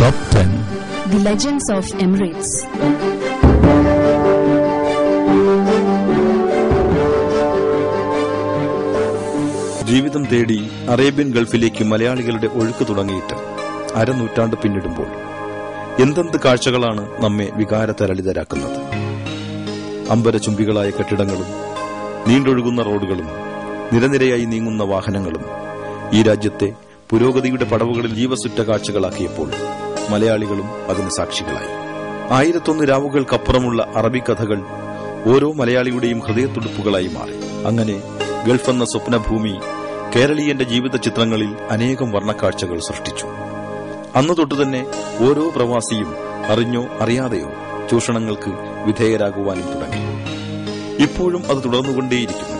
Top 10 The Legends of Emirates. ജീവിതം തേടി Arabian ഗൾഫിലേക്ക് മലയാളികളുടെ ഒഴുക്ക് തുടങ്ങിയിട്ട് അരനൂറ്റാണ്ട് പിന്നിടുമ്പോൾ എന്തെന്ത് കാഴ്ചകളാണ് നമ്മെ വികാരതരളിതരാക്കുന്നത്. അമ്പരചുംബികളായ കെട്ടിടങ്ങളും നീണ്ടൊഴുകുന്ന റോഡുകളും നിരനിരയായി നീങ്ങുന്ന വാഹനങ്ങളും ഈ രാജ്യത്തെ പുരോഗതിയുടെ പടവുകളിൽ ജീവസുറ്റ കാഴ്ചകളാക്കിയപ്പോൾ മലയാളികളും അതിന് സാക്ഷികളായി. 1001 രാവുകൾക്കപ്പുറമുള്ള അറബി കഥകൾ ഓരോ മലയാളിയുടെയും ഹൃദയത്തുടുപ്പുകളായി മാറി. അങ്ങനെ ഗൾഫ് എന്ന സ്വപ്നഭൂമി കേരളീയന്റെ ജീവിത ചിത്രങ്ങളിൽ അനേകം വർണ്ണക്കാഴ്ചകൾ സൃഷ്ടിച്ചു. അന്നു തൊട്ടുതന്നെ ഓരോ പ്രവാസിയും അറിഞ്ഞോ അറിയാതെയോ ചൂഷണങ്ങൾക്ക് വിധേയരാകുവാനും തുടങ്ങി. ഇപ്പോഴും അത് തുടർന്നുകൊണ്ടേയിരിക്കുന്നു.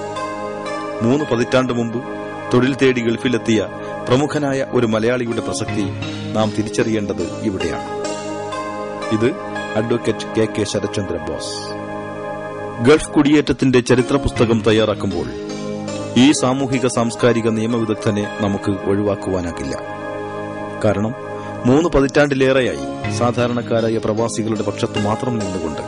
3 പതിറ്റാണ്ട് മുമ്പ് തൊഴിൽ തേടി ഗൾഫിലെത്തിയ പ്രമുഖനായ ഒരു മലയാളിയുടെ പ്രസക്തി നാം തിരിച്ചറിയേണ്ടത് ഇവിടെയാണ്. ഇത് advocate KK Sarathchandra Bose. Gulf കുടിയേറ്റത്തിന്റെ ചരിത്ര പുസ്തകം തയ്യാറാക്കുമ്പോൾ ഈ സാമൂഹിക സാംസ്കാരിക നിയമവിദഗ്ധനെ നമുക്ക് ഒഴിവാക്കുവാനാകില്ല. കാരണം 3 പതിറ്റാണ്ടിലേറെയായി സാധാരണക്കാരായ പ്രവാസികളുടെ പക്ഷത്ത് മാത്രം നിന്നുകൊണ്ട്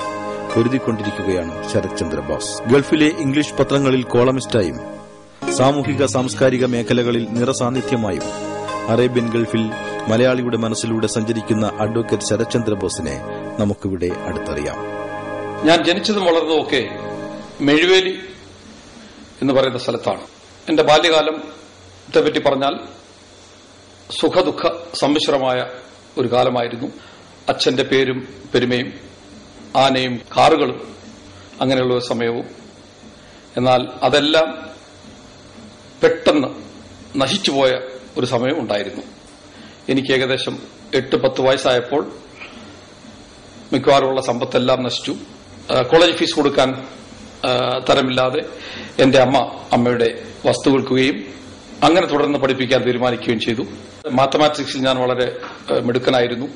പൊരുതിക്കൊണ്ടിരിക്കുകയാണ് ശരത്ചന്ദ്ര ബോസ്. ഗൾഫിലെ ഇംഗ്ലീഷ് പത്രങ്ങളിൽ കോളമിസ്റ്റായും സാമൂഹിക സാംസ്കാരിക മേഖലകളിൽ നിറസാന്നിധ്യമായും അറേബ്യൻ ഗൾഫിൽ മലയാളിയുടെ മനസ്സിലൂടെ സഞ്ചരിക്കുന്ന അഡ്വക്കേറ്റ് ശരത്ചന്ദ്ര ബോസിനെ നമുക്കിവിടെ അടുത്തറിയാം. ഞാൻ ജനിച്ചതും വളർന്നതുമൊക്കെ മെഴുവേലി എന്ന് പറയുന്ന സ്ഥലത്താണ്. എന്റെ ബാല്യകാലത്തെ പറ്റി പറഞ്ഞാൽ സുഖദുഃഖ സമ്മിശ്രമായ ഒരു കാലമായിരുന്നു. അച്ഛന്റെ പേരും പെരുമയും ആനയും കാറുകളും അങ്ങനെയുള്ള ഒരു സമയവും. എന്നാൽ അതെല്ലാം പെട്ടെന്ന് നശിച്ചുപോയ ഒരു സമയം ഉണ്ടായിരുന്നു. എനിക്ക് ഏകദേശം 8-10 വയസ്സായപ്പോൾ മിക്കവാറുമുള്ള സമ്പത്തെല്ലാം നശിച്ചു. കോളേജ് ഫീസ് കൊടുക്കാൻ തരമില്ലാതെ എന്റെ അമ്മയുടെ വസ്തു വിൽക്കുകയും അങ്ങനെ തുടർന്ന് പഠിപ്പിക്കാൻ തീരുമാനിക്കുകയും ചെയ്തു. മാത്തമാറ്റിക്സിൽ ഞാൻ വളരെ മിടുക്കനായിരുന്നു.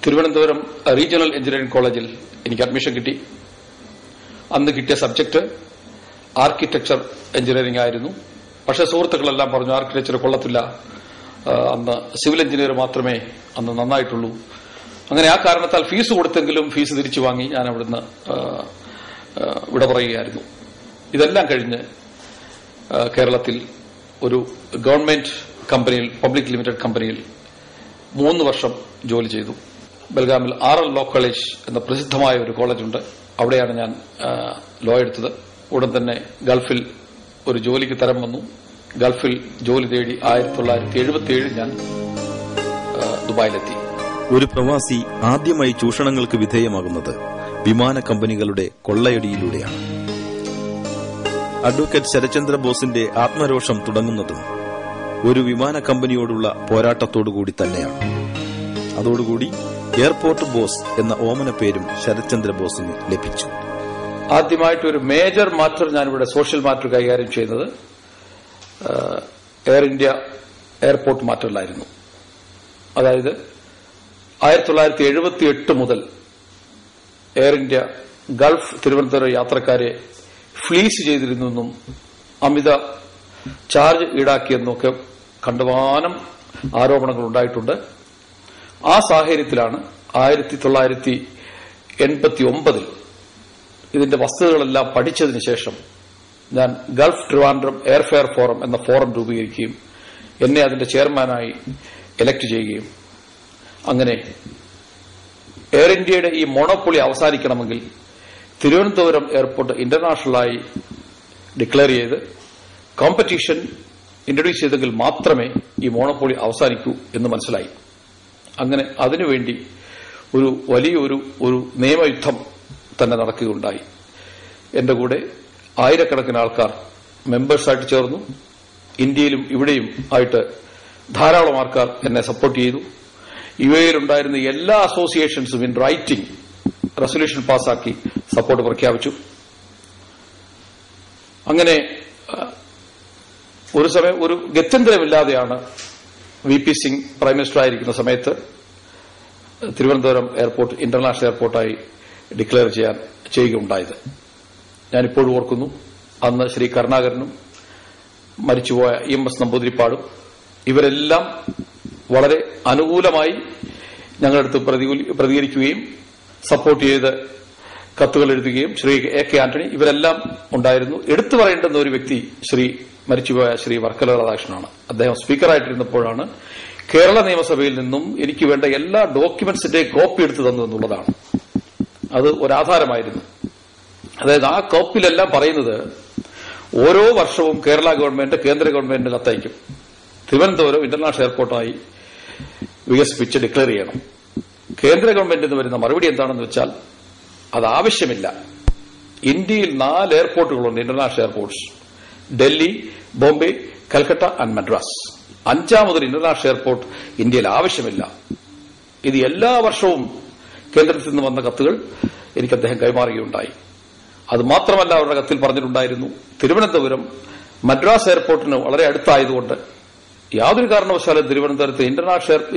തിരുവനന്തപുരം റീജിയണൽ എഞ്ചിനീയറിംഗ് കോളേജിൽ എനിക്ക് അഡ്മിഷൻ കിട്ടി. അന്ന് കിട്ടിയ സബ്ജക്ട് ആർക്കിടെക്ചർ എഞ്ചിനീയറിംഗ് ആയിരുന്നു. പക്ഷേ സുഹൃത്തുക്കളെല്ലാം പറഞ്ഞു ആർക്കിടെക്ചർ കൊള്ളത്തില്ല, അന്ന് സിവിൽ എഞ്ചിനീയർ മാത്രമേ അന്ന് നന്നായിട്ടുള്ളൂ. അങ്ങനെ ആ കാരണത്താൽ ഫീസ് കൊടുത്തെങ്കിലും ഫീസ് തിരിച്ചു വാങ്ങി ഞാൻ അവിടുന്ന് വിട പറയുകയായിരുന്നു. ഇതെല്ലാം കഴിഞ്ഞ് കേരളത്തിൽ ഒരു ഗവൺമെന്റ് കമ്പനിയിൽ, പബ്ലിക് ലിമിറ്റഡ് കമ്പനിയിൽ 3 വർഷം ജോലി ചെയ്തു. ബൽഗാമിൽ RL ലോ കോളേജ് എന്ന പ്രസിദ്ധമായ ഒരു കോളേജുണ്ട്. അവിടെയാണ് ഞാൻ ലോ എടുത്തത്. ഉടൻ തന്നെ ഗൾഫിൽ ഒരു ജോലിക്ക് തരം വന്നു. ഗൾഫിൽ ജോലി തേടി 1977 ഞാൻ ദുബായിലെത്തി. ഒരു പ്രവാസി ആദ്യമായി ചൂഷണങ്ങൾക്ക് വിധേയമാകുന്നത് വിമാന കമ്പനികളുടെ കൊള്ളയടിയിലൂടെയാണ്. അഡ്വക്കേറ്റ് ശരത്ചന്ദ്ര ബോസിന്റെ ആത്മരോഷം തുടങ്ങുന്നതും ഒരു വിമാന കമ്പനിയോടുള്ള പോരാട്ടത്തോടുകൂടി തന്നെയാണ്. അതോടുകൂടി എയർപോർട്ട് ബോസ് എന്ന ഓമന പേരും ശരത്ചന്ദ്ര ബോസിന് ലഭിച്ചു. ആദ്യമായിട്ട് ഒരു മേജർ മാറ്റർ ഞാനിവിടെ സോഷ്യൽ മാറ്റർ കൈകാര്യം ചെയ്യുന്നത് എയർ ഇന്ത്യ എയർപോർട്ട് മാറ്ററിലായിരുന്നു. അതായത് 1978 മുതൽ എയർ ഇന്ത്യ ഗൾഫ് തിരുവനന്തപുരം യാത്രക്കാരെ ഫ്ലീസ് ചെയ്തിരുന്നെന്നും അമിത ചാർജ് ഈടാക്കിയെന്നൊക്കെ കണ്ടമാനം ആരോപണങ്ങൾ ഉണ്ടായിട്ടുണ്ട്. ആ സാഹചര്യത്തിലാണ് 1989 ഇതിന്റെ വസ്തുതകളെല്ലാം പഠിച്ചതിന് ശേഷം ഞാൻ ഗൾഫ് ട്രിവാൻഡ്രം എയർഫെയർ ഫോറം എന്ന ഫോറം രൂപീകരിക്കുകയും എന്നെ അതിന്റെ ചെയർമാനായി എലക്ട് ചെയ്യുകയും അങ്ങനെ എയർ ഇന്ത്യയുടെ ഈ മോണോപ്പൊളി അവസാനിക്കണമെങ്കിൽ തിരുവനന്തപുരം എയർപോർട്ട് ഇന്റർനാഷണലായി ഡിക്ലെയർ ചെയ്ത് കോമ്പറ്റീഷൻ ഇൻട്രൊഡ്യൂസ് ചെയ്തെങ്കിൽ മാത്രമേ ഈ മോണോപ്പൊളി അവസാനിക്കൂ എന്ന് മനസ്സിലായി. അങ്ങനെ അതിനുവേണ്ടി ഒരു വലിയൊരു നിയമയുദ്ധം തന്നെ നടക്കുകയുണ്ടായി. എന്റെ കൂടെ ആയിരക്കണക്കിന് ആൾക്കാർ മെമ്പേഴ്സായിട്ട് ചേർന്നു. ഇന്ത്യയിലും ഇവിടെയും ആയിട്ട് ധാരാളം ആൾക്കാർ എന്നെ സപ്പോർട്ട് ചെയ്തു. UAEയിലുണ്ടായിരുന്ന എല്ലാ അസോസിയേഷൻസും ഇൻ റൈറ്റിംഗ് റെസൊല്യൂഷൻ പാസാക്കി സപ്പോർട്ട് പ്രഖ്യാപിച്ചു. അങ്ങനെ ഒരു സമയം ഒരു ഗത്യന്തരമില്ലാതെയാണ് VP സിംഗ് പ്രൈം മിനിസ്റ്റർ ആയിരിക്കുന്ന സമയത്ത് തിരുവനന്തപുരം എയർപോർട്ട് ഇന്റർനാഷണൽ എയർപോർട്ടായി ഡിക്ലെയർ ചെയ്യുകയുണ്ടായത്. ഞാനിപ്പോഴും ഓർക്കുന്നു. അന്ന് ശ്രീ കരുണാകരനും മരിച്ചുപോയ EMS നമ്പൂതിരിപ്പാടും ഇവരെല്ലാം വളരെ അനുകൂലമായി ഞങ്ങളുടെ അടുത്ത് പ്രതികരിക്കുകയും സപ്പോർട്ട് ചെയ്ത് കത്തുകൾ എഴുതുകയും ശ്രീ A.K. ആന്റണി ഇവരെല്ലാം ഉണ്ടായിരുന്നു. എടുത്തു പറയേണ്ടുന്ന ഒരു വ്യക്തി മരിച്ചുപോയ ശ്രീ വർക്കല രാധാകൃഷ്ണനാണ്. അദ്ദേഹം സ്പീക്കറായിട്ടിരുന്നപ്പോഴാണ് കേരള നിയമസഭയിൽ നിന്നും എനിക്ക് വേണ്ട എല്ലാ ഡോക്യുമെന്റ്സിന്റെയും കോപ്പി എടുത്തു തന്നു എന്നുള്ളതാണ്. അത് ഒരാധാരമായിരുന്നു. അതായത് ആ കോപ്പിലെല്ലാം പറയുന്നത് ഓരോ വർഷവും കേരള ഗവൺമെന്റ് കേന്ദ്ര ഗവൺമെന്റിന് കത്തയക്കും, തിരുവനന്തപുരം ഇന്റർനാഷണൽ എയർപോർട്ടായി വികസിപ്പിച്ച് ഡിക്ലെയർ ചെയ്യണം. കേന്ദ്ര ഗവൺമെന്റിൽ വരുന്ന മറുപടി എന്താണെന്ന് വെച്ചാൽ അത് ആവശ്യമില്ല. ഇന്ത്യയിൽ 4 എയർപോർട്ടുകളുണ്ട്, international airports: Delhi, Bombay, Calcutta and Madras. 5ാമതൊരു ഇന്റർനാഷണൽ എയർപോർട്ട് ഇന്ത്യയിൽ ആവശ്യമില്ല. ഇത് എല്ലാ വർഷവും കേന്ദ്രത്തിൽ നിന്ന് വന്ന കത്തുകൾ എനിക്ക് അദ്ദേഹം കൈമാറുകയുണ്ടായി. അത് മാത്രമല്ല, അവരുടെ കത്തിൽ പറഞ്ഞിട്ടുണ്ടായിരുന്നു തിരുവനന്തപുരം മദ്രാസ് എയർപോർട്ടിന് വളരെ അടുത്തായതുകൊണ്ട് യാതൊരു കാരണവശാലും തിരുവനന്തപുരത്ത്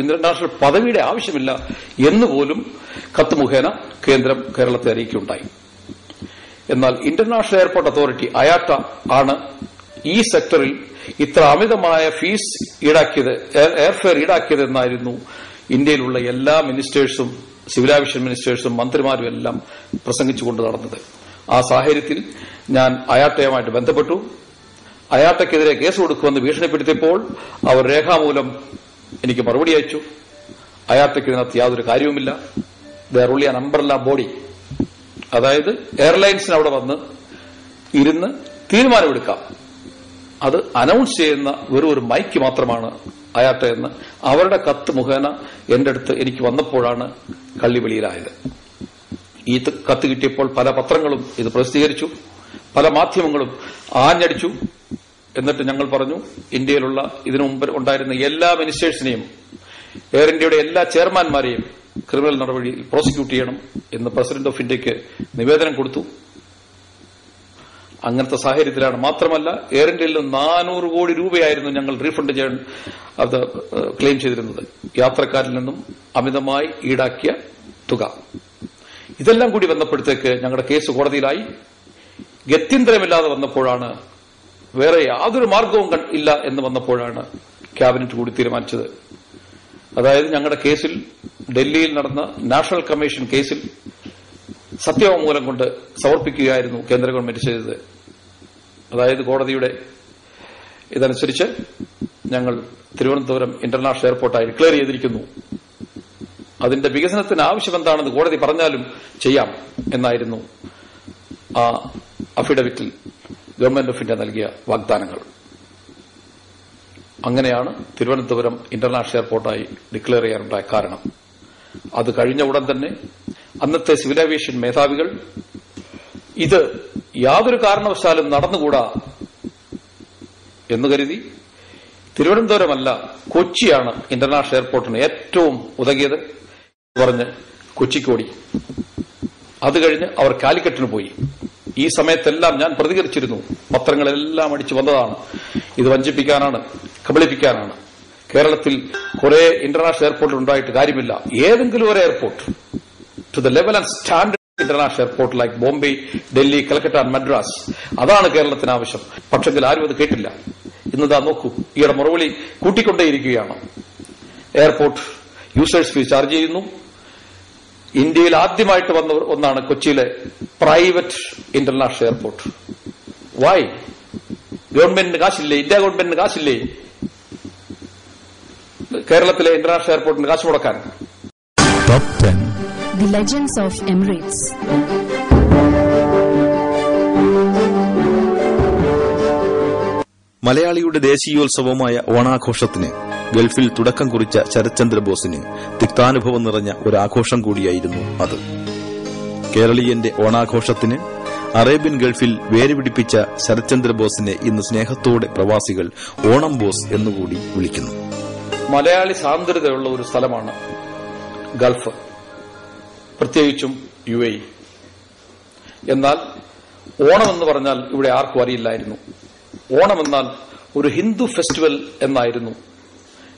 ഇന്റർനാഷണൽ പദവിയുടെ ആവശ്യമില്ല എന്നുപോലും കത്ത് മുഖേന കേന്ദ്രം കേരളത്തെ അറിയിക്കുകയുണ്ടായി. എന്നാൽ ഇന്റർനാഷണൽ എയർപോർട്ട് അതോറിറ്റി IATA ആണ് ഈ സെക്ടറിൽ ഇത്ര അമിതമായ ഫീസ് ഈടാക്കിയത്, എയർഫെയർ ഈടാക്കിയത് എന്നായിരുന്നു ഇന്ത്യയിലുള്ള എല്ലാ മിനിസ്റ്റേഴ്സും, സിവിൽ ആവിയേഷൻ മിനിസ്റ്റേഴ്സും മന്ത്രിമാരും എല്ലാം പ്രസംഗിച്ചുകൊണ്ട് നടന്നത്. ആ സാഹചര്യത്തിൽ ഞാൻ IATAയുമായിട്ട് ബന്ധപ്പെട്ടു. IATAക്കെതിരെ കേസ് കൊടുക്കുമെന്ന് ഭീഷണിപ്പെടുത്തിയപ്പോൾ അവർ രേഖാമൂലം എനിക്ക് മറുപടി അയച്ചു. IATAക്ക് ഇതിനകത്ത് യാതൊരു കാര്യവുമില്ല. They are only an umbrella body. അതായത് എയർലൈൻസിന് അവിടെ വന്ന് ഇരുന്ന് തീരുമാനമെടുക്കാം. അത് അനൌൺസ് ചെയ്യുന്ന വെറും ഒരു മൈക്ക് മാത്രമാണ് IATA എന്ന് അവരുടെ കത്ത് മുഖേന എന്റെ അടുത്ത് എനിക്ക് വന്നപ്പോഴാണ് കള്ളി വെളിയിലായത്. ഈ കത്ത് കിട്ടിയപ്പോൾ പല പത്രങ്ങളും ഇത് പ്രസിദ്ധീകരിച്ചു, പല മാധ്യമങ്ങളും ആഞ്ഞടിച്ചു. എന്നിട്ട് ഞങ്ങൾ പറഞ്ഞു, ഇന്ത്യയിലുള്ള ഇതിനു മുമ്പ് ഉണ്ടായിരുന്ന എല്ലാ മിനിസ്റ്റേഴ്സിനെയും, എയർ ഇന്ത്യയുടെ എല്ലാ ചെയർമാൻമാരെയും ക്രിമിനൽ നടപടിയിൽ പ്രോസിക്യൂട്ട് ചെയ്യണം എന്ന് പ്രസിഡന്റ് ഓഫ് ഇന്ത്യക്ക് നിവേദനം കൊടുത്തു. അങ്ങനത്തെ സാഹചര്യത്തിലാണ്. മാത്രമല്ല, എയർ ഇന്ത്യയിൽ നിന്ന് 400 കോടി രൂപയായിരുന്നു ഞങ്ങൾ റീഫണ്ട് ചെയ്യാൻ അത് ക്ലെയിം ചെയ്തിരുന്നത്, യാത്രക്കാരിൽ നിന്നും അമിതമായി ഈടാക്കിയ തുക. ഇതെല്ലാം കൂടി വന്നപ്പോഴത്തേക്ക് ഞങ്ങളുടെ കേസ് കോടതിയിലായി. ഗത്യന്തരമില്ലാതെ വന്നപ്പോഴാണ്, വേറെ യാതൊരു മാർഗവും ഇല്ല എന്ന് വന്നപ്പോഴാണ് ക്യാബിനറ്റ് കൂടി തീരുമാനിച്ചത്. അതായത് ഞങ്ങളുടെ കേസിൽ, ഡൽഹിയിൽ നടന്ന നാഷണൽ കമ്മീഷൻ കേസിൽ സത്യവാങ്മൂലം കൊണ്ട് സമർപ്പിക്കുകയായിരുന്നു കേന്ദ്ര ഗവൺമെന്റ് ചെയ്തത്. അതായത് കോടതിയുടെ ഇതനുസരിച്ച് ഞങ്ങൾ തിരുവനന്തപുരം ഇന്റർനാഷണൽ എയർപോർട്ടായി ഡിക്ലെയർ ചെയ്തിരിക്കുന്നു. അതിന്റെ വികസനത്തിന് ആവശ്യമെന്താണെന്ന് കോടതി പറഞ്ഞാലും ചെയ്യാം എന്നായിരുന്നു ആ അഫിഡവിറ്റിൽ ഗവൺമെന്റ് ഓഫ് ഇന്ത്യ നൽകിയ വാഗ്ദാനങ്ങൾ. അങ്ങനെയാണ് തിരുവനന്തപുരം ഇന്റർനാഷണൽ എയർപോർട്ടായി ഡിക്ലെയർ ചെയ്യാനുണ്ടായ കാരണം. അത് കഴിഞ്ഞ ഉടൻ തന്നെ അന്നത്തെ സിവിൽ ഏവിയേഷൻ മേധാവികൾ ഇത് യാതൊരു കാരണവശാലും നടന്നുകൂടാ എന്ന് കരുതി തിരുവനന്തപുരമല്ല കൊച്ചിയാണ് ഇന്റർനാഷണൽ എയർപോർട്ടിന് ഏറ്റവും ഉതകിയത് പറഞ്ഞ് കൊച്ചിക്കോടി. അത് കഴിഞ്ഞ് അവർ കാലിക്കറ്റിന് പോയി. ഈ സമയത്തെല്ലാം ഞാൻ പ്രതികരിച്ചിരുന്നു. പത്രങ്ങളെല്ലാം അടിച്ചു വന്നതാണ്. ഇത് വഞ്ചിപ്പിക്കാനാണ്, കബളിപ്പിക്കാനാണ്. കേരളത്തിൽ കുറെ ഇന്റർനാഷണൽ എയർപോർട്ട് ഉണ്ടായിട്ട് കാര്യമില്ല. ഏതെങ്കിലും ഒരു airport to the level and standard international airport like Bombay, Delhi, Calcutta and Madras, അതാണ് കേരളത്തിന് ആവശ്യം. പക്ഷെങ്കിൽ ആരും അത് കേട്ടില്ല. ഇന്നതാ നോക്കൂ, ഈയുടെ മറുപടി കൂട്ടിക്കൊണ്ടേയിരിക്കുകയാണ്. എയർപോർട്ട് യൂസേഴ്സ് ഫീസ് ചാർജ് ചെയ്യുന്നു. ഇന്ത്യയിൽ ആദ്യമായിട്ട് വന്ന ഒന്നാണ് കൊച്ചിയിലെ പ്രൈവറ്റ് ഇന്റർനാഷണൽ എയർപോർട്ട്. വൈ? ഗവൺമെന്റിന് കാശില്ലേ? ഇന്ത്യ ഗവൺമെന്റിന് കാശില്ലേ കേരളത്തിലെ ഇന്റർനാഷണൽ എയർപോർട്ടിന് കാശ് മുടക്കാൻ? The Legends of Emirates. മലയാളിയുടെ ദേശീയോത്സവമായ ഓണാഘോഷത്തിന് ഗൾഫിൽ തുടക്കം കുറിച്ച ശരത്ചന്ദ്ര ബോസിന് തിക്താനുഭവം നിറഞ്ഞ ഒരു ആഘോഷം കൂടിയായിരുന്നു അത്. കേരളീയന്റെ ഓണാഘോഷത്തിന് അറേബ്യൻ ഗൾഫിൽ വേരുപിടിപ്പിച്ച ശരത്ചന്ദ്ര ബോസിനെ ഇന്ന് സ്നേഹത്തോടെ പ്രവാസികൾ ഓണം ബോസ് എന്നുകൂടി വിളിക്കുന്നു. മലയാളി സാന്ദ്രതയുള്ള ഒരു സ്ഥലമാണ് ഗൾഫ്, പ്രത്യേകിച്ചും UAE. എന്നാൽ ഓണമെന്ന് പറഞ്ഞാൽ ഇവിടെ ആർക്കും അറിയില്ലായിരുന്നു. ഓണമെന്നാൽ ഒരു ഹിന്ദു ഫെസ്റ്റിവൽ എന്നായിരുന്നു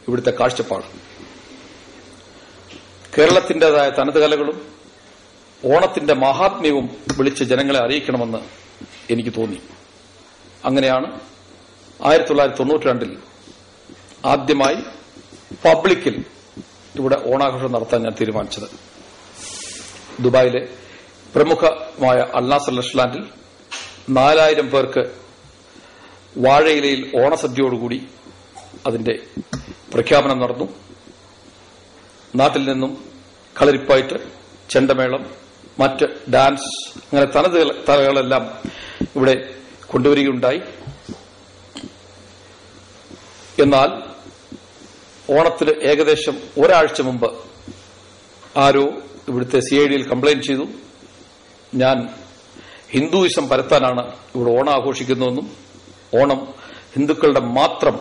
ഇവിടുത്തെ കാഴ്ചപ്പാട്. കേരളത്തിന്റേതായ തനത് കലകളും ഓണത്തിന്റെ മഹാത്മ്യവും വിളിച്ച് ജനങ്ങളെ അറിയിക്കണമെന്ന് എനിക്ക് തോന്നി. അങ്ങനെയാണ് 1992 ആദ്യമായി പബ്ലിക്കിൽ ഇവിടെ ഓണാഘോഷം നടത്താൻ ഞാൻ തീരുമാനിച്ചത്. ദുബായിലെ പ്രമുഖമായ അൽനാസർ റെസ്റ്റോറന്റിൽ 4000 പേർക്ക് വാഴയിലയിൽ ഓണസദ്യയോടുകൂടി അതിന്റെ പ്രഖ്യാപനം നടന്നു. നാട്ടിൽ നിന്നും കളരിപ്പായിട്ട്, ചെണ്ടമേളം, മറ്റ് ഡാൻസ്, അങ്ങനെ തലകളെല്ലാം ഇവിടെ കൊണ്ടുവരികയുണ്ടായി. എന്നാൽ ഓണത്തിന് ഏകദേശം ഒരാഴ്ച മുമ്പ് ആരോ ഇവിടുത്തെ CID-യിൽ കംപ്ലൈന്റ് ചെയ്തു, ഞാൻ ഹിന്ദുയിസം പരത്താനാണ് ഇവിടെ ഓണം ആഘോഷിക്കുന്നതെന്നും ഓണം ഹിന്ദുക്കളുടെ മാത്രം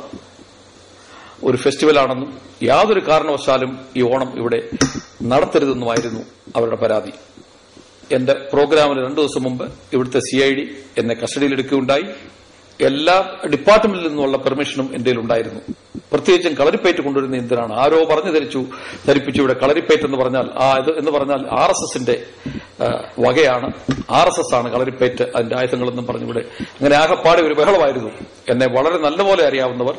ഒരു ഫെസ്റ്റിവലാണെന്നും യാതൊരു കാരണവശാലും ഈ ഓണം ഇവിടെ നടത്തരുതെന്നുമായിരുന്നു അവരുടെ പരാതി. എന്റെ പ്രോഗ്രാമിന് 2 ദിവസം മുമ്പ് ഇവിടുത്തെ CID എന്നെ കസ്റ്റഡിയിലെടുക്കുകയുണ്ടായി. എല്ലാ ഡിപ്പാർട്ട്മെന്റിൽ നിന്നുള്ള പെർമിഷനും എന്റെ ഉണ്ടായിരുന്നു. പ്രത്യേകിച്ചും കളരിപ്പയറ്റ് കൊണ്ടുവരുന്ന എന്തിനാണ്? ആരോ ധരിപ്പിച്ചു ഇവിടെ കളരിപ്പയറ്റ് എന്ന് പറഞ്ഞാൽ RSSന്റെ വകയാണ്, RSS ആണ് കളരിപ്പയറ്റ്, അതിന്റെ ആയുധങ്ങളെന്നും പറഞ്ഞിവിടെ അങ്ങനെ ആകെപ്പാടെ ഒരു ബഹളമായിരുന്നു. എന്നെ വളരെ നല്ലപോലെ അറിയാവുന്നവർ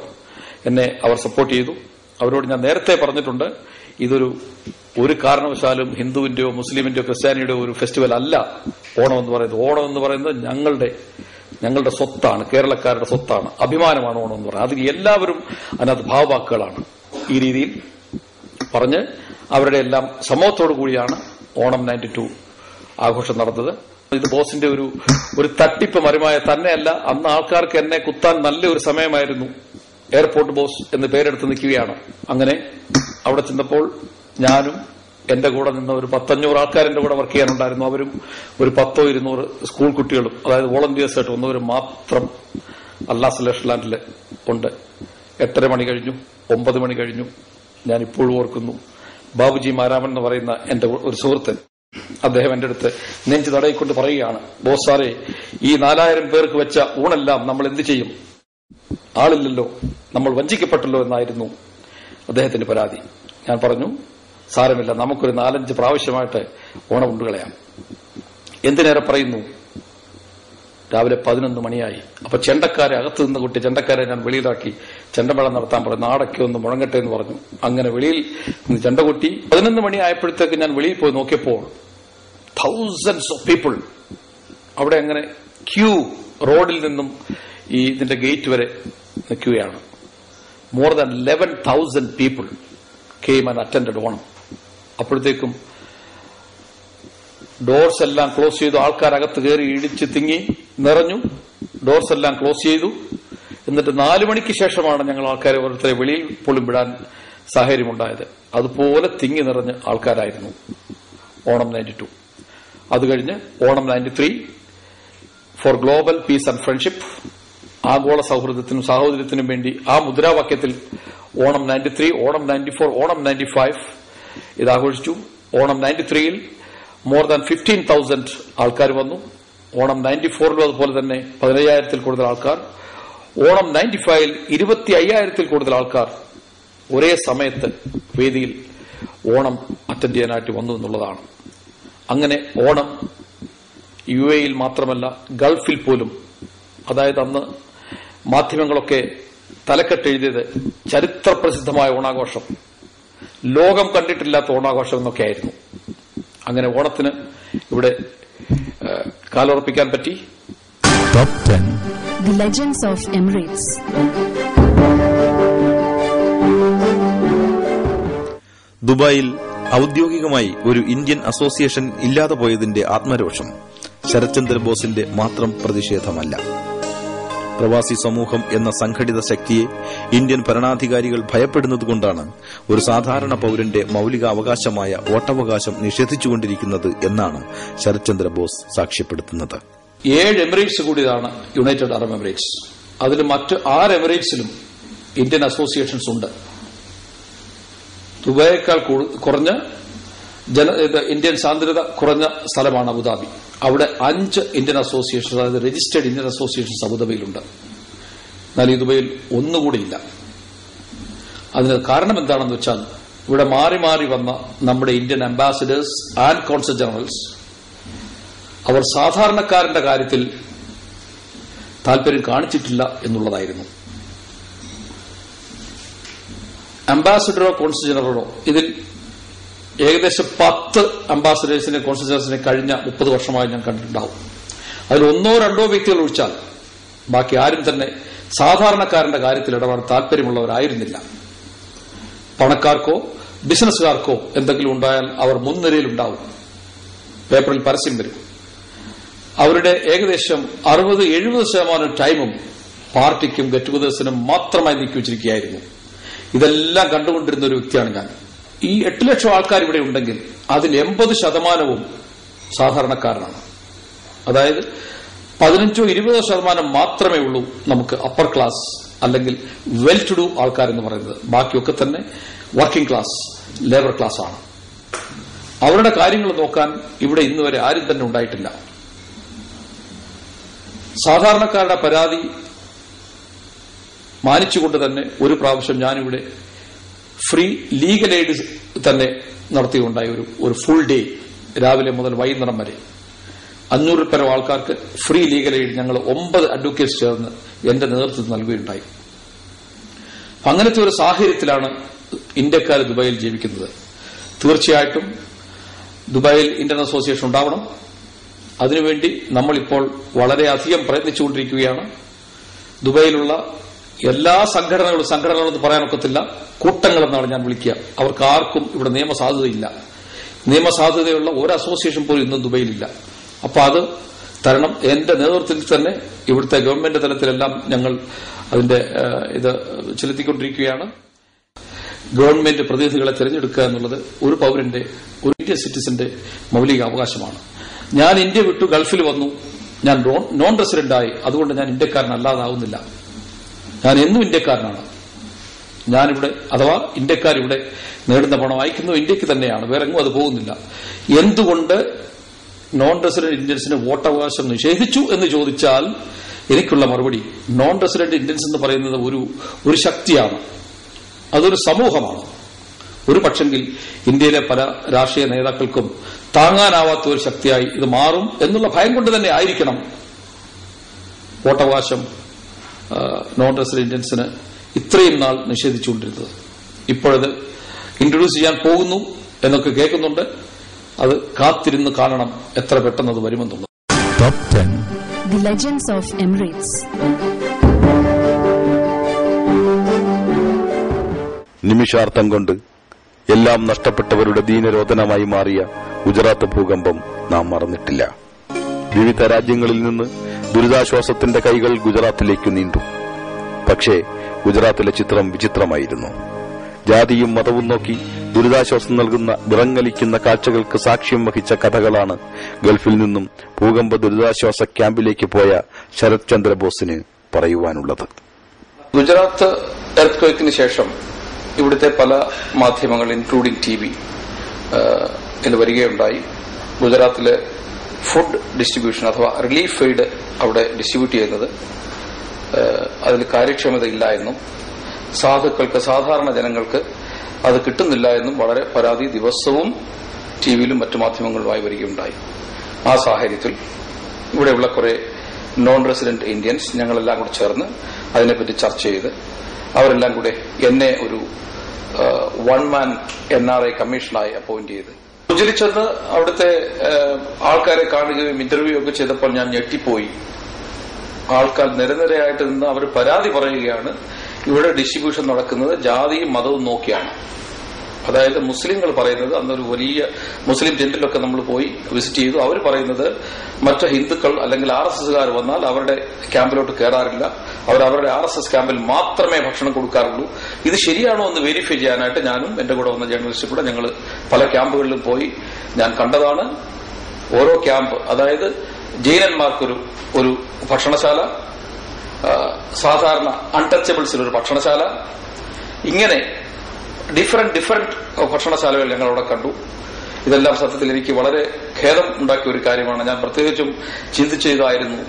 എന്നെ അവർ സപ്പോർട്ട് ചെയ്തു. അവരോട് ഞാൻ നേരത്തെ പറഞ്ഞിട്ടുണ്ട്, ഒരു കാരണവശാലും ഹിന്ദുവിന്റെയോ മുസ്ലിമിന്റെയോ ക്രിസ്ത്യാനിയുടെയോ ഒരു ഫെസ്റ്റിവൽ അല്ല ഓണം എന്ന് പറയുന്നത്. ഓണം എന്ന് പറയുന്നത് ഞങ്ങളുടെ സ്വത്താണ്, കേരളക്കാരുടെ സ്വത്താണ്, അഭിമാനമാണ് ഓണം എന്ന് പറയുന്നത്. അതിന് എല്ലാവരും അതിനകത്ത് ഭാവവാക്കുകളാണ്. ഈ രീതിയിൽ പറഞ്ഞ് അവരുടെ എല്ലാം സമ്മതത്തോടു കൂടിയാണ് ഓണം 92 ആഘോഷം നടന്നത്. ഇത് ബോസിന്റെ ഒരു തട്ടിപ്പ് മറിമായ തന്നെയല്ല, അന്ന് ആൾക്കാർക്ക് എന്നെ കുത്താൻ നല്ലൊരു സമയമായിരുന്നു. എയർപോർട്ട് ബോസ് എന്ന് പേരെടുത്ത് നിൽക്കുകയാണ്. അങ്ങനെ അവിടെ ചെന്നപ്പോൾ ഞാനും എന്റെ കൂടെ നിന്ന് ഒരു 100-500 ആൾക്കാർ എന്റെ കൂടെ വർക്ക് ചെയ്യാനുണ്ടായിരുന്നു. അവരും ഒരു 100-200 സ്കൂൾ കുട്ടികളും, അതായത് വോളണ്ടിയേഴ്സ് ആയിട്ട് വന്നവരും മാത്രം അൽനാസർ റെസ്റ്റോറന്റിൽ ഉണ്ട്. 8:30 മണി കഴിഞ്ഞു, 9 മണി കഴിഞ്ഞു. ഞാൻ ഇപ്പോഴും ഓർക്കുന്നു, ബാബുജി മാരാമൻ എന്ന് പറയുന്ന എന്റെ ഒരു സുഹൃത്ത്, അദ്ദേഹം എന്റെ അടുത്ത് നെഞ്ചു തടയിക്കൊണ്ട് പറയുകയാണ്, ബോസ് സാറേ, ഈ 4000 പേർക്ക് വെച്ച ഊണെല്ലാം നമ്മൾ എന്ത് ചെയ്യും? ആളില്ലല്ലോ, നമ്മൾ വഞ്ചിക്കപ്പെട്ടല്ലോ എന്നായിരുന്നു അദ്ദേഹത്തിന്റെ പരാതി. ഞാൻ പറഞ്ഞു, സാരമില്ല, നമുക്കൊരു 4-5 പ്രാവശ്യമായിട്ട് ഓണം ഉണ്ടുകളയാം. എന്തിനേറെ പറയുന്നു, രാവിലെ 11 മണിയായി. അപ്പൊ ചെണ്ടക്കാരെ അകത്ത് നിന്ന് കുട്ടി ചെണ്ടക്കാരെ ഞാൻ വെളിയിലാക്കി ചെണ്ടമേളം നടത്താൻ പറഞ്ഞു. നാടൊക്കെ ഒന്ന് മുഴങ്ങട്ടെ എന്ന് പറഞ്ഞു. അങ്ങനെ വെളിയിൽ നിന്ന് ചെണ്ട കൊട്ടി 11 മണി ആയപ്പോഴത്തേക്ക് ഞാൻ വെളിയിൽ പോയി നോക്കിയപ്പോൾ thousands of people അവിടെ അങ്ങനെ ക്യൂ, റോഡിൽ നിന്നും ഇതിന്റെ ഗേറ്റ് വരെ നിൽക്കുകയാണ്. more than 11,000 people came and attended Onam. അപ്പോഴത്തേക്കും ഡോർസ് എല്ലാം ക്ലോസ് ചെയ്തു. ആൾക്കാരകത്ത് കയറി ഇടിച്ച് തിങ്ങി നിറഞ്ഞു. ഡോർസ് എല്ലാം ക്ലോസ് ചെയ്തു. എന്നിട്ട് 4 മണിക്ക് ശേഷമാണ് ഞങ്ങൾ ആൾക്കാരെ ഓരോരുത്തരെ വെളിയിൽ പോലും വിടാൻ സാഹചര്യമുണ്ടായത്. അതുപോലെ തിങ്ങി നിറഞ്ഞ ആൾക്കാരായിരുന്നു ഓണം 92. അത് കഴിഞ്ഞ് Onam 93 for global peace and friendship, ആഗോള സൗഹൃദത്തിനും സാഹോദര്യത്തിനും വേണ്ടി ആ മുദ്രാവാക്യത്തിൽ ഓണം 93, ഓണം 94, ഓണം 95 ഇതാഘോഷിച്ചു. ഓണം 93-ൽ more than 15,000 ആൾക്കാർ വന്നു. ഓണം 94-ലും അതുപോലെ തന്നെ 15,000-ൽ കൂടുതൽ ആൾക്കാർ. ഓണം 95-ൽ 25,000-ൽ കൂടുതൽ ആൾക്കാർ ഒരേ സമയത്ത് വേദിയിൽ ഓണം അറ്റൻഡ് ചെയ്യാനായിട്ട് വന്നു എന്നുള്ളതാണ്. അങ്ങനെ ഓണം UAE-യിൽ മാത്രമല്ല ഗൾഫിൽ പോലും, അതായത് അന്ന് മാധ്യമങ്ങളൊക്കെ തലക്കെട്ടെഴുതിയത് ചരിത്രപ്രസിദ്ധമായ ഓണാഘോഷം, ലോകം കണ്ടിട്ടില്ലാത്ത ഓണാഘോഷം എന്നൊക്കെയായിരുന്നു. അങ്ങനെ ഓണത്തിന് ഇവിടെ കാലുറപ്പിക്കാൻ പറ്റി. The Legends of Emirates. ദുബായിൽ ഔദ്യോഗികമായി ഒരു ഇന്ത്യൻ അസോസിയേഷൻ ഇല്ലാതെ പോയതിന്റെ ആത്മരോഷം ശരത്ചന്ദ്ര ബോസിന്റെ മാത്രം പ്രതിഷേധമല്ല. പ്രവാസി സമൂഹം എന്ന സംഘടിത ശക്തിയെ ഇന്ത്യൻ ഭരണാധികാരികൾ ഭയപ്പെടുന്നതുകൊണ്ടാണ് ഒരു സാധാരണ പൌരന്റെ മൌലികാവകാശമായ വോട്ടവകാശം നിഷേധിച്ചുകൊണ്ടിരിക്കുന്നത് എന്നാണ് ശരത്ചന്ദ്ര ബോസ് സാക്ഷ്യപ്പെടുത്തുന്നത്. 7 എമിറേറ്റ്സ് കൂടിയതാണ് യുണൈറ്റഡ് അറബ് എമിറേറ്റ്സ്. അതിൽ മറ്റ് 6 എമിറേറ്റ്സിലും ഇന്ത്യൻ അസോസിയേഷൻസ് ഉണ്ട്. ദുബായേക്കാൾ കുറഞ്ഞ ഇന്ത്യൻ സാന്ദ്രത കുറഞ്ഞ സ്ഥലമാണ് അബുദാബി. അവിടെ 5 ഇന്ത്യൻ അസോസിയേഷൻസ്, അതായത് രജിസ്റ്റേർഡ് ഇന്ത്യൻ അസോസിയേഷൻസ് അബുദാബിയിലുണ്ട്. എന്നാൽ ഈ ദുബൈയിൽ ഒന്നുകൂടിയില്ല. അതിന് കാരണം എന്താണെന്ന് വെച്ചാൽ ഇവിടെ മാറി മാറി വന്ന നമ്മുടെ Indian ambassadors and consul generals അവർ സാധാരണക്കാരന്റെ കാര്യത്തിൽ താൽപര്യം കാണിച്ചിട്ടില്ല എന്നുള്ളതായിരുന്നു. അംബാസിഡറോ കോൺസൽ ജനറലോ ഇതിൽ ഏകദേശം 10 അംബാസഡേഴ്സിനെ കോൺസുലേഴ്സിനെ കഴിഞ്ഞ 30 വർഷമായി ഞാൻ കണ്ടിട്ടുണ്ടാവും. അതിൽ 1-2 വ്യക്തികൾ ഒഴിച്ചാൽ ബാക്കി ആരും തന്നെ സാധാരണക്കാരന്റെ കാര്യത്തിൽ ഇടപെടാൻ താല്പര്യമുള്ളവരായിരുന്നില്ല. പണക്കാർക്കോ ബിസിനസ്സുകാർക്കോ എന്തെങ്കിലും ഉണ്ടായാൽ അവർ മുൻനിരയിലുണ്ടാവും, പേപ്പറിൽ പരസ്യം വരും. അവരുടെ ഏകദേശം 60-70% ടൈമും പാർട്ടിക്കും ഗെറ്റ് ടുഗദേഴ്സിനും മാത്രമായി നീക്കിവച്ചിരിക്കുകയായിരുന്നു. ഇതെല്ലാം കണ്ടുകൊണ്ടിരുന്ന ഒരു വ്യക്തിയാണ് ഞാൻ. ഈ 8 ലക്ഷം ആൾക്കാർ ഇവിടെ ഉണ്ടെങ്കിൽ അതിൽ 80% സാധാരണക്കാരനാണ്. അതായത് 15-20% മാത്രമേ ഉള്ളൂ നമുക്ക് അപ്പർ ക്ലാസ് അല്ലെങ്കിൽ വെൽ ടു ഡു ആൾക്കാരെന്ന് പറയുന്നത്. ബാക്കിയൊക്കെ തന്നെ വർക്കിംഗ് ക്ലാസ്, ലേബർ ക്ലാസ് ആണ്. അവരുടെ കാര്യങ്ങൾ നോക്കാൻ ഇവിടെ ഇന്നുവരെ ആരും തന്നെ ഉണ്ടായിട്ടില്ല. സാധാരണക്കാരുടെ പരാതി മാനിച്ചുകൊണ്ട് തന്നെ ഒരു പ്രാവശ്യം ഞാനിവിടെ ഫ്രീ ലീഗൽ എയ്ഡ് തന്നെ നടത്തിയുണ്ടായി. ഒരു ഫുൾ ഡേ രാവിലെ മുതൽ വൈകുന്നേരം വരെ 500 പരം ആൾക്കാർക്ക് ഫ്രീ ലീഗൽ എയ്ഡ് ഞങ്ങൾ 9 അഡ്വക്കേറ്റ്സ് ചേർന്ന് എന്റെ നേതൃത്വത്തിൽ നൽകുകയുണ്ടായി. അങ്ങനത്തെ ഒരു സാഹചര്യത്തിലാണ് ഇന്ത്യക്കാർ ദുബായിൽ ജീവിക്കുന്നത്. തീർച്ചയായിട്ടും ദുബായിൽ ഇന്ത്യൻ അസോസിയേഷൻ ഉണ്ടാവണം. അതിനുവേണ്ടി നമ്മളിപ്പോൾ വളരെയധികം പ്രയത്നിച്ചുകൊണ്ടിരിക്കുകയാണ്. ദുബായിലുള്ള എല്ലാ സംഘടനകളെന്ന് പറയാനൊക്കത്തില്ല, കൂട്ടങ്ങളെന്നാണ് ഞാൻ വിളിക്കുക. അവർക്ക് ആർക്കും ഇവിടെ നിയമസാധുതയില്ല. നിയമസാധുതയുള്ള ഒരു അസോസിയേഷൻ പോലും ഇന്നും ദുബായിലില്ല. അപ്പൊ അത് തരണം. എന്റെ നേതൃത്വത്തിൽ തന്നെ ഇവിടുത്തെ ഗവൺമെന്റ് തലത്തിലെല്ലാം ഞങ്ങൾ അതിന്റെ ഇത് ചെലുത്തിക്കൊണ്ടിരിക്കുകയാണ്. ഗവൺമെന്റ് പ്രതിനിധികളെ തിരഞ്ഞെടുക്കുക എന്നുള്ളത് ഒരു പൌരന്റെ, ഒരു ഇന്ത്യൻ സിറ്റിസന്റെ മൌലിക അവകാശമാണ്. ഞാൻ ഇന്ത്യ വിട്ടു ഗൾഫിൽ വന്നു, ഞാൻ നോൺ റെസിഡന്റായി, അതുകൊണ്ട് ഞാൻ ഇന്ത്യക്കാരനല്ലാതാവുന്നില്ല. ഞാൻ എന്നും ഇന്ത്യക്കാരനാണ്. ഞാനിവിടെ അഥവാ ഇന്ത്യക്കാരിവിടെ നേടുന്ന പണം അയക്കുന്നത് ഇന്ത്യക്ക് തന്നെയാണ്, വേറെ എങ്ങും അത് പോകുന്നില്ല. എന്തുകൊണ്ട് നോൺ റെസിഡന്റ് ഇന്ത്യൻസിന് വോട്ടവകാശം നിഷേധിച്ചു എന്ന് ചോദിച്ചാൽ എനിക്കുള്ള മറുപടി, നോൺ റെസിഡന്റ് ഇന്ത്യൻസ് എന്ന് പറയുന്നത് ഒരു ശക്തിയാണ്, അതൊരു സമൂഹമാണ്. ഒരു പക്ഷെങ്കിൽ ഇന്ത്യയിലെ പല രാഷ്ട്രീയ നേതാക്കൾക്കും താങ്ങാനാവാത്ത ഒരു ശക്തിയായി ഇത് മാറും എന്നുള്ള ഭയം കൊണ്ട് തന്നെ ആയിരിക്കണം വോട്ടവകാശം നോൺ റെസിഡന്റ് ഇന്ത്യൻസിന് ഇത്രയും നാൾ നിഷേധിച്ചുകൊണ്ടിരുന്നത്. ഇപ്പോഴത് ഇൻട്രൊഡ്യൂസ് ചെയ്യാൻ പോകുന്നു എന്നൊക്കെ കേൾക്കുന്നുണ്ട്. അത് കാത്തിരുന്ന് കാണണം എത്ര പെട്ടെന്ന് അത് വരുമെന്നുള്ളത്. The Legends of Emirates. നിമിഷാർത്ഥം കൊണ്ട് എല്ലാം നഷ്ടപ്പെട്ടവരുടെ ദീനരോധനമായി മാറിയ ഗുജറാത്ത് ഭൂകമ്പം നാം മറന്നിട്ടില്ല. വിവിധ രാജ്യങ്ങളിൽ നിന്ന് ദുരിതാശ്വാസത്തിന്റെ കൈകൾ ഗുജറാത്തിലേക്ക് നീണ്ടു. പക്ഷേ ഗുജറാത്തിലെ ചിത്രം വിചിത്രമായിരുന്നു. ജാതിയും മതവും നോക്കി ദുരിതാശ്വാസം നൽകുന്ന വിറങ്ങലിക്കുന്ന കാഴ്ചകൾക്ക് സാക്ഷ്യം വഹിച്ച കഥകളാണ് ഗൾഫിൽ നിന്നും ഭൂകമ്പ ദുരിതാശ്വാസ ക്യാമ്പിലേക്ക് പോയ ശരത് ചന്ദ്ര ബോസിന് പറയുവാനുള്ളത്. ഗുജറാത്ത് എർത്ത്ക്വേക്കിന് ശേഷം ഇവിടുത്തെ പല മാധ്യമങ്ങൾ ഇൻക്ലൂഡിംഗ് TV വരികയുണ്ടായി. ഗുജറാത്തിലെ ഫുഡ് ഡിസ്ട്രിബ്യൂഷൻ അഥവാ റിലീഫ് എയ്ഡ് അവിടെ ഡിസ്ട്രിബ്യൂട്ട് ചെയ്യുന്നത് അതിൽ കാര്യക്ഷമതയില്ല എന്നും സാധുക്കൾക്ക്, സാധാരണ ജനങ്ങൾക്ക് അത് കിട്ടുന്നില്ല എന്നും വളരെ പരാതി ദിവസവും ടിവിയിലും മറ്റു മാധ്യമങ്ങളുമായി വരികയുണ്ടായി. ആ സാഹചര്യത്തിൽ ഇവിടെയുള്ള കുറെ നോൺ റെസിഡന്റ് ഇന്ത്യൻസ് ഞങ്ങളെല്ലാം കൂടെ ചേർന്ന് അതിനെപ്പറ്റി ചർച്ച ചെയ്ത് അവരെല്ലാം കൂടെ എന്നെ ഒരു വൺ-മാൻ NRI കമ്മീഷനായി അപ്പോയിന്റ് ചെയ്ത് ഉജ്ജലിച്ചെന്ന് അവിടുത്തെ ആൾക്കാരെ കാണുകയും ഇന്റർവ്യൂ ഒക്കെ ചെയ്തപ്പോൾ ഞാൻ ഞെട്ടിപ്പോയി. ആൾക്കാർ നിരനിരയായിട്ട് നിന്ന് അവർ പരാതി പറയുകയാണ്, ഇവിടെ ഡിസ്ട്രിബ്യൂഷൻ നടക്കുന്നത് ജാതിയും മതവും നോക്കിയാണ്. അതായത് മുസ്ലിങ്ങൾ പറയുന്നത്, അന്നൊരു വലിയ മുസ്ലിം ടെന്റിലൊക്കെ നമ്മൾ പോയി വിസിറ്റ് ചെയ്തു. അവർ പറയുന്നത് മറ്റു ഹിന്ദുക്കൾ അല്ലെങ്കിൽ RSSകാർ വന്നാൽ അവരുടെ ക്യാമ്പിലോട്ട് കയറാറില്ല, അവർ അവരുടെ RSS ക്യാമ്പിൽ മാത്രമേ ഭക്ഷണം കൊടുക്കാറുള്ളൂ. ഇത് ശരിയാണോ എന്ന് വെരിഫൈ ചെയ്യാനായിട്ട് ഞാനും എന്റെ കൂടെ വന്ന ജേർണലിസ്റ്റ് കൂടെ ഞങ്ങൾ പല ക്യാമ്പുകളിലും പോയി ഞാൻ കണ്ടതാണ്. ഓരോ ക്യാമ്പ്, അതായത് ജൈനന്മാർക്കൊരു ഭക്ഷണശാല, സാധാരണ അൺടച്ചബിൾസിലൊരു ഭക്ഷണശാല, ഇങ്ങനെ ഡിഫറന്റ് ഭക്ഷണശാലകൾ ഞങ്ങൾ അവിടെ കണ്ടു. ഇതെല്ലാം സത്യത്തിൽ എനിക്ക് വളരെ ഖേദം ഉണ്ടാക്കിയ ഒരു കാര്യമാണ്. ഞാൻ പ്രത്യേകിച്ചും ചിന്തിച്ചതായിരുന്നു,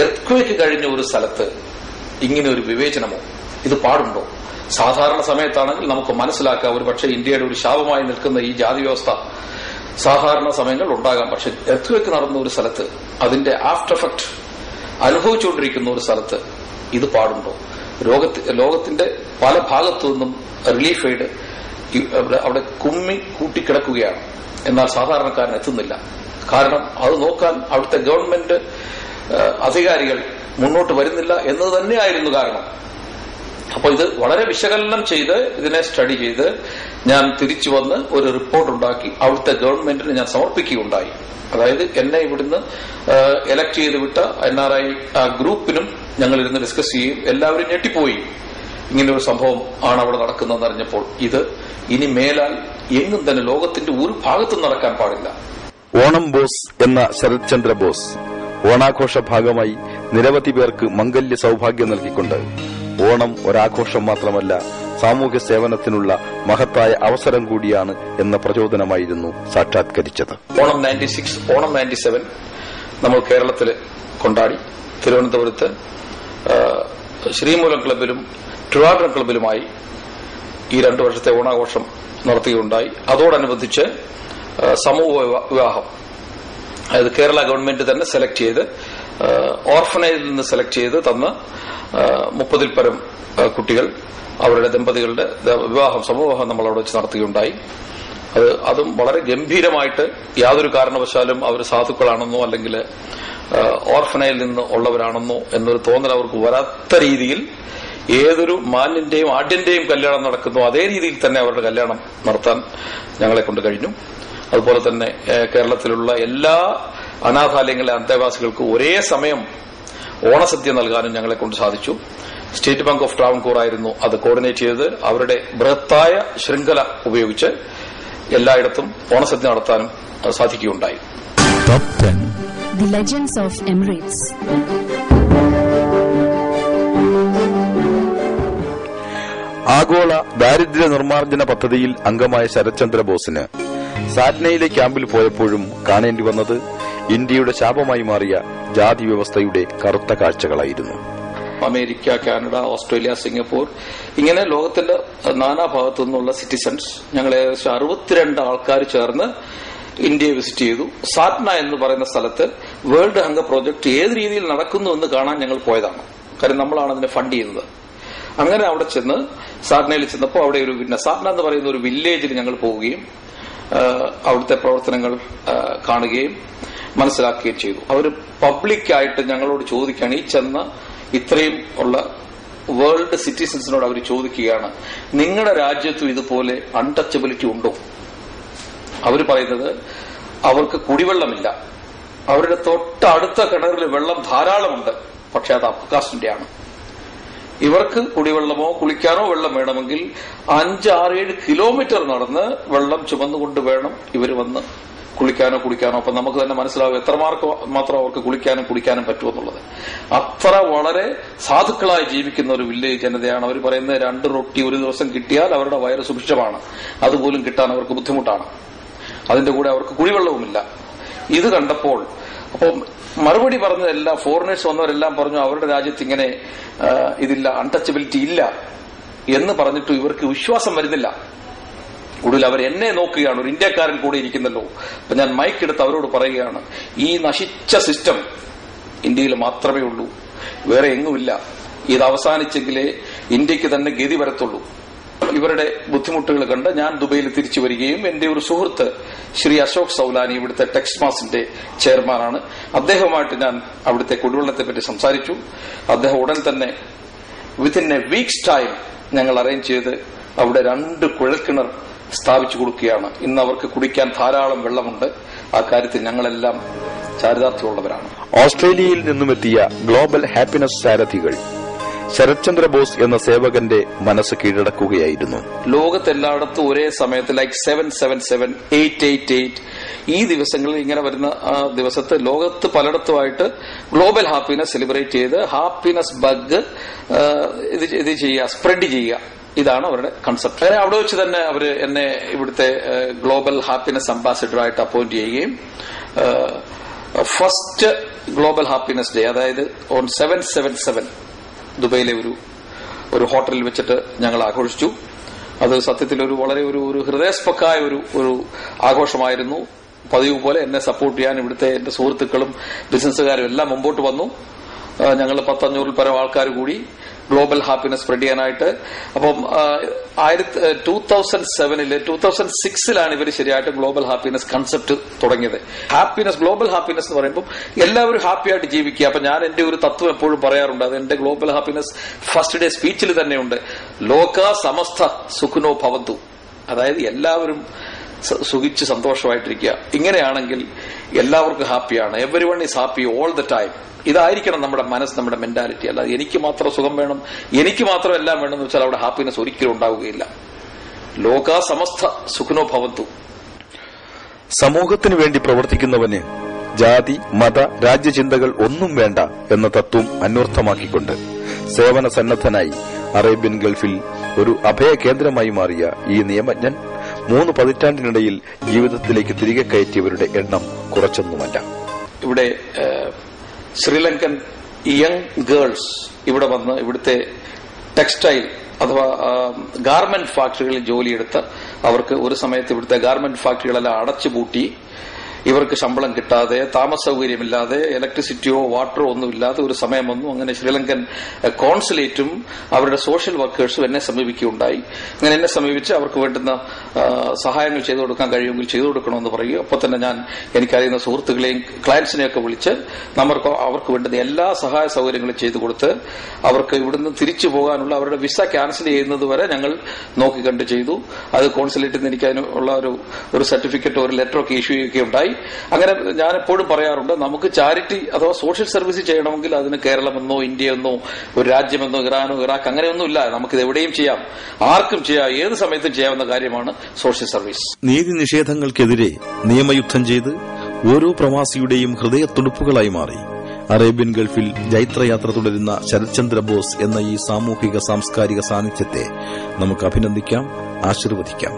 എർത്ത്ക്വേക്ക് കഴിഞ്ഞ ഒരു സ്ഥലത്ത് ഇങ്ങനെ ഒരു വിവേചനമോ, ഇത് പാടുണ്ടോ? സാധാരണ സമയത്താണെങ്കിൽ നമുക്ക് മനസ്സിലാക്കാം, ഒരു പക്ഷേ ഇന്ത്യയുടെ ഒരു ശാപമായി നിൽക്കുന്ന ഈ ജാതി വ്യവസ്ഥ സാധാരണ സമയങ്ങൾ ഉണ്ടാകാം. പക്ഷെ എർത്ത്ക്വേക്ക് നടന്ന ഒരു സ്ഥലത്ത്, അതിന്റെ ആഫ്റ്റർ എഫക്ട് അനുഭവിച്ചുകൊണ്ടിരിക്കുന്ന ഒരു സ്ഥലത്ത് ഇത് പാടുണ്ടോ? ലോകത്തിന്റെ പല ഭാഗത്തു നിന്നും റിലീഫ് എയ്ഡ് അവിടെ കുമ്മി കൂട്ടിക്കിടക്കുകയാണ്. എന്നാൽ സാധാരണക്കാരൻ എത്തുന്നില്ല. കാരണം അത് നോക്കാൻ അവിടുത്തെ ഗവൺമെന്റ് അധികാരികൾ മുന്നോട്ട് വരുന്നില്ല എന്നത് തന്നെയായിരുന്നു കാരണം. അപ്പോൾ ഇത് വളരെ വിശകലനം ചെയ്ത് ഇതിനെ സ്റ്റഡി ചെയ്ത് ഞാൻ തിരിച്ചു വന്ന് ഒരു റിപ്പോർട്ട് ഉണ്ടാക്കി അവിടുത്തെ ഗവൺമെന്റിന് ഞാൻ സമർപ്പിക്കുകയുണ്ടായി. അതായത് എന്നെ ഇവിടുന്ന് എലക്ട് ചെയ്ത് വിട്ട NRI ഗ്രൂപ്പിനും ഞങ്ങളിരുന്ന് ഡിസ്കസ് ചെയ്യും. എല്ലാവരും ഞെട്ടിപ്പോയി. ഇങ്ങനെയൊരു സംഭവം ആണ് അവിടെ നടക്കുന്നതെന്ന് അറിഞ്ഞപ്പോൾ ഇത് ഇനി മേലാൽ എങ്ങും തന്നെ ലോകത്തിന്റെ ഒരു ഭാഗത്തും നടക്കാൻ പാടില്ല. ഓണം ബോസ് എന്ന ശരത് ചന്ദ്ര ബോസ് ഓണാഘോഷ ഭാഗമായി നിരവധി പേർക്ക് മംഗല്യ സൌഭാഗ്യം നൽകിക്കൊണ്ട് ഓണം ഒരാഘോഷം മാത്രമല്ല, സാമൂഹ്യ സേവനത്തിനുള്ള മഹത്തായ അവസരം കൂടിയാണ് എന്ന പ്രചോദനമായിരുന്നു സാക്ഷാത്കരിച്ചത്. ഓണം 96, ഓണം 97 നമ്മൾ കേരളത്തിൽ കൊണ്ടാടി. തിരുവനന്തപുരത്ത് ശ്രീമൂലം ക്ലബിലും ട്രിവാൻഡ്രം ക്ലബിലുമായി ഈ 2 വർഷത്തെ ഓണാഘോഷം നടത്തുകയുണ്ടായി. അതോടനുബന്ധിച്ച് സമൂഹ വിവാഹം, അതായത് കേരള ഗവൺമെന്റ് തന്നെ സെലക്ട് ചെയ്ത് ഓർഫനേജിൽ നിന്ന് സെലക്ട് ചെയ്ത് തന്ന 30-ൽ പരം കുട്ടികൾ, അവരുടെ ദമ്പതികളുടെ സമൂഹം നമ്മൾ അവിടെ വെച്ച് നടത്തുകയുണ്ടായി. അതും വളരെ ഗംഭീരമായിട്ട്, യാതൊരു കാരണവശാലും അവർ സാധുക്കളാണെന്നോ അല്ലെങ്കിൽ ഓർഫനേജിൽ നിന്ന് ഉള്ളവരാണെന്നോ എന്നൊരു തോന്നൽ അവർക്ക് വരാത്ത രീതിയിൽ ഏതൊരു മാന്യന്റെയും ആഢ്യന്റെയും കല്യാണം നടക്കുന്നു അതേ രീതിയിൽ തന്നെ അവരുടെ കല്യാണം നടത്താൻ ഞങ്ങളെ കൊണ്ട് കഴിഞ്ഞു. അതുപോലെ തന്നെ കേരളത്തിലുള്ള എല്ലാ അനാഥാലയങ്ങളിലെ അന്തേവാസികൾക്ക് ഒരേ സമയം ഓണസദ്യ നൽകാനും ഞങ്ങളെ കൊണ്ട് സാധിച്ചു. സ്റ്റേറ്റ് ബാങ്ക് ഓഫ് ട്രാവൻകൂർ ആയിരുന്നു അത് കോർഡിനേറ്റ് ചെയ്തത്. അവരുടെ ബൃഹത്തായ ശൃംഖല ഉപയോഗിച്ച് എല്ലായിടത്തും ഓണസദ്യ നടത്താനും സാധിക്കുകയുണ്ടായി. Top 10 The Legends of Emirates. ആഗോള ദാരിദ്ര്യ നിർമ്മാർജ്ജന പദ്ധതിയിൽ അംഗമായ ശരത് ചന്ദ്ര ബോസിന് സാറ്റ്നയിലെ ക്യാമ്പിൽ പോയപ്പോഴും കാണേണ്ടി വന്നത് ഇന്ത്യയുടെ ശാപമായി മാറിയ ജാതി വ്യവസ്ഥയുടെ കറുത്ത കാഴ്ചകളായിരുന്നു. അമേരിക്ക, കാനഡ, ഓസ്ട്രേലിയ, സിംഗപ്പൂർ, ഇങ്ങനെ ലോകത്തിന്റെ നാനാഭാഗത്തു നിന്നുള്ള സിറ്റിസൺസ്, ഞങ്ങൾ ഏകദേശം 62 ആൾക്കാർ ചേർന്ന് ഇന്ത്യയെ വിസിറ്റ് ചെയ്തു. സാറ്റ്ന എന്ന് പറയുന്ന സ്ഥലത്ത് വേൾഡ് ഹങ്കർ പ്രോജക്ട് ഏത് രീതിയിൽ നടക്കുന്നു എന്ന് കാണാൻ ഞങ്ങൾ പോയതാണ്. കാര്യം നമ്മളാണ് അതിനെ ഫണ്ട് ചെയ്യുന്നത്. അങ്ങനെ അവിടെ ചെന്ന് സാറ്റ്നയിൽ ചെന്നപ്പോൾ അവിടെ ഒരു സാറ്റ്ന എന്ന് പറയുന്ന ഒരു വില്ലേജിൽ ഞങ്ങൾ പോവുകയും അവിടുത്തെ പ്രവർത്തനങ്ങൾ കാണുകയും മനസ്സിലാക്കുകയും ചെയ്തു. അവർ പബ്ലിക്കായിട്ട് ഞങ്ങളോട് ചോദിക്കുകയാണ്, ഈ ചെന്ന ഇത്രയും ഉള്ള വേൾഡ് സിറ്റിസൺസിനോട് അവർ ചോദിക്കുകയാണ്, നിങ്ങളുടെ രാജ്യത്തും ഇതുപോലെ അൺടച്ചബിലിറ്റി ഉണ്ടോ? അവർ പറയുന്നത് അവർക്ക് കുടിവെള്ളമില്ല, അവരുടെ തൊട്ടടുത്ത കിണറിൽ വെള്ളം ധാരാളമുണ്ട്, പക്ഷെ അത് അപ്കാസ്റ്റിന്റെയാണ്. ഇവർക്ക് കുടിവെള്ളമോ കുളിക്കാനോ വെള്ളം വേണമെങ്കിൽ 5-6-7 കിലോമീറ്റർ നടന്ന് വെള്ളം ചുമന്നുകൊണ്ട് വേണം ഇവർ വന്ന് കുളിക്കാനോ കുടിക്കാനോ. അപ്പൊ നമുക്ക് തന്നെ മനസ്സിലാവും എത്രമാത്രം അവർക്ക് കുളിക്കാനും കുടിക്കാനും പറ്റുമെന്നുള്ളത്. അത്ര വളരെ സാധുക്കളായി ജീവിക്കുന്ന ഒരു വില്ലേജ് ജനതയാണ്. അവർ പറയുന്നത് 2 റൊട്ടി ഒരു ദിവസം കിട്ടിയാൽ അവരുടെ വയറ് സുഭിക്ഷമാണ്, അതുപോലും കിട്ടാൻ അവർക്ക് ബുദ്ധിമുട്ടാണ്. അതിന്റെ കൂടെ അവർക്ക് കുടിവെള്ളവുമില്ല. ഇത് കണ്ടപ്പോൾ അപ്പം മറുപടി പറഞ്ഞതെല്ലാം ഫോറിനേഴ്സ് വന്നവരെല്ലാം പറഞ്ഞു അവരുടെ രാജ്യത്ത് ഇങ്ങനെ ഇതില്ല, അൺടച്ചബിലിറ്റി ഇല്ല എന്ന് പറഞ്ഞിട്ട് ഇവർക്ക് വിശ്വാസം വരുന്നില്ല. ഒടുവിൽ അവർ എന്നെ നോക്കുകയാണ്, ഒരു ഇന്ത്യക്കാരൻ കൂടെ ഇരിക്കുന്നല്ലോ. അപ്പൊ ഞാൻ മൈക്ക് എടുത്ത് അവരോട് പറയുകയാണ്, ഈ നശിച്ച സിസ്റ്റം ഇന്ത്യയിൽ മാത്രമേ ഉള്ളൂ, വേറെ എങ്ങുമില്ല. ഇത് അവസാനിച്ചെങ്കിലേ ഇന്ത്യക്ക് തന്നെ ഗതി വരത്തുള്ളൂ. ഇവരുടെ ബുദ്ധിമുട്ടുകൾ കണ്ട് ഞാൻ ദുബൈയിൽ തിരിച്ചു വരികയും എന്റെ ഒരു സുഹൃത്ത് ശ്രീ അശോക് സൌലാനി, ഇവിടുത്തെ ടെക്സ്മാസിന്റെ ചെയർമാനാണ്, അദ്ദേഹവുമായിട്ട് ഞാൻ അവിടുത്തെ കുടിവെള്ളത്തെ പറ്റി സംസാരിച്ചു. അദ്ദേഹം ഉടൻ തന്നെ വിത്തിൻ എ വീക്സ് ടൈം ഞങ്ങൾ അറേഞ്ച് ചെയ്ത് അവിടെ 2 കുഴൽക്കിണർ സ്ഥാപിച്ചു കൊടുക്കുകയാണ്. ഇന്ന് അവർക്ക് കുടിക്കാൻ ധാരാളം വെള്ളമുണ്ട്. ആ കാര്യത്തിൽ ഞങ്ങളെല്ലാം ചാരിതാർത്ഥ്യമുള്ളവരാണ്. ഓസ്ട്രേലിയയിൽ നിന്നുമെത്തിയ ഗ്ലോബൽ ഹാപ്പിനെസ് സാരഥികൾ ശരത് ചന്ദ്ര ബോസ് എന്ന സേവകന്റെ മനസ്സ് കീഴടക്കുകയായിരുന്നു. ലോകത്തെല്ലായിടത്തും ഒരേ സമയത്ത് 777, 888 ഈ ദിവസങ്ങളിൽ ഇങ്ങനെ വരുന്ന ദിവസത്ത് ലോകത്ത് പലയിടത്തുമായിട്ട് ഗ്ലോബൽ ഹാപ്പിനെസ് സെലിബ്രേറ്റ് ചെയ്ത് ഹാപ്പിനെസ് ബഗ് ഇത് ചെയ്യുക, സ്പ്രെഡ് ചെയ്യുക. ഇതാണ് അവരുടെ കൺസെപ്റ്റ്. അവിടെ വെച്ച് തന്നെ അവർ എന്നെ ഇവിടുത്തെ ഗ്ലോബൽ ഹാപ്പിനെസ് അംബാസിഡറായിട്ട് അപ്പോയിന്റ് ചെയ്യുകയും ഫസ്റ്റ് ഗ്ലോബൽ ഹാപ്പിനെസ് ഡേ, അതായത് ഓൺ 777 ദുബൈയിലെ ഒരു ഹോട്ടലിൽ വെച്ചിട്ട് ഞങ്ങൾ ആഘോഷിച്ചു. അത് സത്യത്തിൽ വളരെ ഒരു ഹൃദയസ്പർശമായ ഒരു ആഘോഷമായിരുന്നു. പതിവ് പോലെ എന്നെ സപ്പോർട്ട് ചെയ്യാൻ ഇവിടുത്തെ എന്റെ സുഹൃത്തുക്കളും ബിസിനസ്സുകാരും എല്ലാം മുമ്പോട്ട് വന്നു. ഞങ്ങൾ 100-500 പരം ആൾക്കാർ കൂടി ഗ്ലോബൽ ഹാപ്പിനെസ് സ്പ്രെഡ് ചെയ്യാനായിട്ട്. അപ്പം 2006 ഇവർ ശരിയായിട്ട് ഗ്ലോബൽ ഹാപ്പിനെസ് കൺസെപ്റ്റ് തുടങ്ങിയത്. ഗ്ലോബൽ ഹാപ്പിനെസ് എന്ന് പറയുമ്പോൾ എല്ലാവരും ഹാപ്പിയായിട്ട് ജീവിക്കുക. അപ്പൊ ഞാൻ എന്റെ ഒരു തത്വം എപ്പോഴും പറയാറുണ്ട്, അത് എന്റെ ഗ്ലോബൽ ഹാപ്പിനെസ് ഫസ്റ്റ് ഡേ സ്പീച്ചിൽ തന്നെയുണ്ട്. ലോക സമസ്ത സുഖിനോ ഭവന്തു, അതായത് എല്ലാവരും സുഖിച്ച് സന്തോഷമായിട്ടിരിക്കുക. ഇങ്ങനെയാണെങ്കിൽ എല്ലാവർക്കും ഹാപ്പിയാണ്. Every one is happy all the time. ഇതായിരിക്കണം നമ്മുടെ മനസ്സ്, നമ്മുടെ മെന്റാലിറ്റി. അല്ലാതെ എനിക്ക് മാത്രം സുഖം വേണം, എനിക്ക് മാത്രം എല്ലാം വേണം എന്ന് വെച്ചാൽ അവിടെ ഹാപ്പിനെസ് ഒരിക്കലും ഉണ്ടാവുകയില്ല. ലോക സമസ്ത സുഖിനോ ഭവന്തു. സമൂഹത്തിന് വേണ്ടി പ്രവർത്തിക്കുന്നവന് ജാതി, മത, രാജ്യചിന്തകൾ ഒന്നും വേണ്ട എന്ന തത്വം അന്വർത്ഥമാക്കിക്കൊണ്ട് സേവന സന്നദ്ധനായി അറേബ്യൻ ഗൾഫിൽ ഒരു അഭയ കേന്ദ്രമായി മാറിയ ഈ നിയമജ്ഞൻ 3 പതിറ്റാണ്ടിനിടയിൽ ജീവിതത്തിലേക്ക് തിരികെ കയറ്റിയവരുടെ എണ്ണം കുറച്ചൊന്നുമല്ല. ഇവിടെ ശ്രീലങ്കൻ യങ് ഗേൾസ് ഇവിടെ വന്ന് ഇവിടുത്തെ ടെക്സ്റ്റൈൽ അഥവാ ഗാർമെന്റ് ഫാക്ടറികളിൽ ജോലിയെടുത്ത് അവർക്ക് ഒരു സമയത്ത് ഇവിടുത്തെ ഗാർമെന്റ് ഫാക്ടറികളെല്ലാം അടച്ചുപൂട്ടി ഇവർക്ക് ശമ്പളം കിട്ടാതെ, താമസ സൌകര്യമില്ലാതെ, ഇലക്ട്രിസിറ്റിയോ വാട്ടറോ ഒന്നുമില്ലാതെ ഒരു സമയം വന്നു. അങ്ങനെ ശ്രീലങ്കൻ കോൺസുലേറ്റും അവരുടെ സോഷ്യൽ വർക്കേഴ്സും എന്നെ സമീപിക്കുകയുണ്ടായി. അങ്ങനെ എന്നെ സമീപിച്ച് അവർക്ക് വേണ്ടുന്ന സഹായങ്ങൾ ചെയ്തു കൊടുക്കാൻ കഴിയുമെങ്കിൽ ചെയ്തു കൊടുക്കണമെന്ന് പറയുക. അപ്പോൾ തന്നെ ഞാൻ എനിക്കറിയുന്ന സുഹൃത്തുക്കളെയും ക്ലയന്റ്സിനെയൊക്കെ വിളിച്ച് അവർക്ക് വേണ്ടുന്ന എല്ലാ സഹായ സൌകര്യങ്ങളും ചെയ്തു കൊടുത്ത് അവർക്ക് ഇവിടുന്ന് തിരിച്ചു പോകാനുള്ള അവരുടെ വിസ ക്യാൻസൽ ചെയ്യുന്നത് വരെ ഞങ്ങൾ നോക്കിക്കണ്ട് ചെയ്തു. അത് കോൺസുലേറ്റിൽ നിന്ന് എനിക്ക് അതിനുള്ള ഒരു സർട്ടിഫിക്കറ്റ്, ഒരു ലെറ്ററൊക്കെ ഇഷ്യൂ ചെയ്യുകയൊക്കെ ഉണ്ടായി. അങ്ങനെ ഞാൻ എപ്പോഴും പറയാറുണ്ട്, നമുക്ക് ചാരിറ്റി അഥവാ സോഷ്യൽ സർവീസ് ചെയ്യണമെങ്കിൽ അതിന് കേരളമെന്നോ ഇന്ത്യയെന്നോ ഒരു രാജ്യമെന്നോ ഇറാനോ ഇറാഖ് അങ്ങനെയൊന്നുമില്ല. നമുക്കിത് എവിടെയും ചെയ്യാം, ആർക്കും ചെയ്യാം, ഏത് സമയത്തും ചെയ്യാവുന്ന കാര്യമാണ് സോഷ്യൽ സർവീസ്. നീതി നിഷേധങ്ങൾക്കെതിരെ നിയമയുദ്ധം ചെയ്ത് ഓരോ പ്രവാസിയുടെയും ഹൃദയത്തുടുപ്പുകളായി മാറി അറേബ്യൻ ഗൾഫിൽ ജൈത്രയാത്ര തുടരുന്ന ശരത്ചന്ദ്ര ബോസ് എന്ന ഈ സാമൂഹിക സാംസ്കാരിക സാന്നിധ്യത്തെ നമുക്ക് അഭിനന്ദിക്കാം, ആശീർവദിക്കാം.